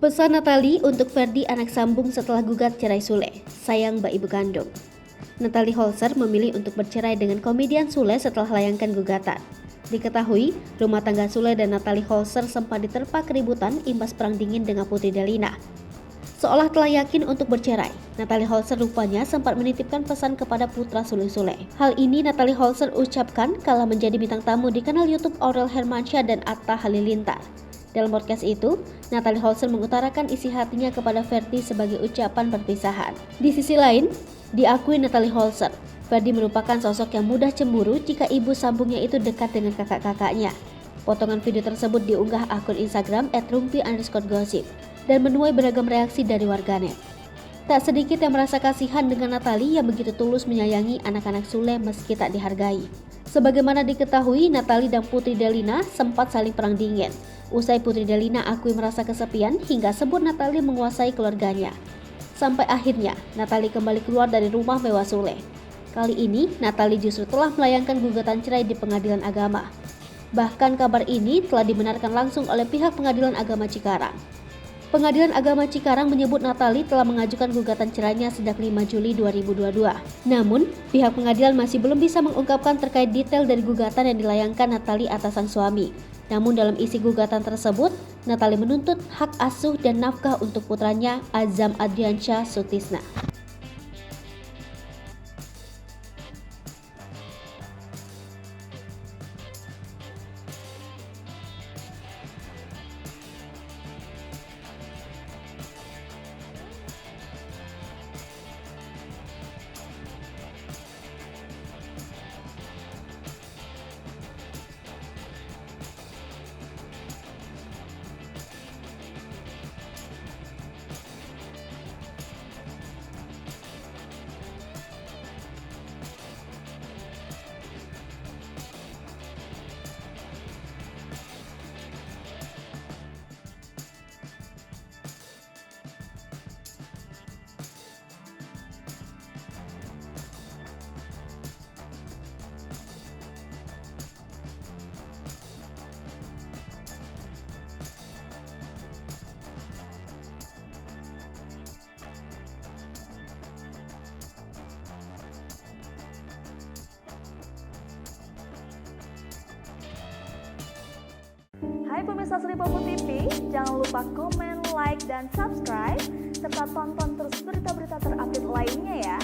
Pesan Natalie untuk Ferdy anak sambung setelah gugat cerai Sule. Sayang mbak ibu kandung. Natalie Holzer memilih untuk bercerai dengan komedian Sule setelah layangkan gugatan. Diketahui, rumah tangga Sule dan Natalie Holzer sempat diterpa keributan imbas perang dingin dengan Putri Delina. Seolah telah yakin untuk bercerai, Natalie Holzer rupanya sempat menitipkan pesan kepada putra Sule. Hal ini Natalie Holzer ucapkan kala menjadi bintang tamu di kanal YouTube Aurel Hermansyah dan Atta Halilintar. Dalam podcast itu, Natalie Holzer mengutarakan isi hatinya kepada Ferdy sebagai ucapan perpisahan. Di sisi lain, diakui Natalie Holzer, Ferdy merupakan sosok yang mudah cemburu jika ibu sambungnya itu dekat dengan kakak-kakaknya. Potongan video tersebut diunggah akun Instagram @rumpi_gossip dan menuai beragam reaksi dari warganet. Tak sedikit yang merasa kasihan dengan Natalie yang begitu tulus menyayangi anak-anak Sule meski tak dihargai. Sebagaimana diketahui, Natalie dan Putri Delina sempat saling perang dingin. Usai Putri Delina akui merasa kesepian hingga sebut Natalie menguasai keluarganya. Sampai akhirnya, Natalie kembali keluar dari rumah mewah Sule. Kali ini, Natalie justru telah melayangkan gugatan cerai di pengadilan agama. Bahkan kabar ini telah dibenarkan langsung oleh pihak Pengadilan Agama Cikarang. Pengadilan Agama Cikarang menyebut Natalie telah mengajukan gugatan cerainya sejak 5 Juli 2022. Namun, pihak pengadilan masih belum bisa mengungkapkan terkait detail dari gugatan yang dilayangkan Natalie atas sang suami. Namun dalam isi gugatan tersebut, Natalie menuntut hak asuh dan nafkah untuk putranya Azam Adriansyah Sutisna. Hai pemirsa Sri Popo TV, jangan lupa komen, like, dan subscribe, serta tonton terus berita-berita terupdate lainnya ya.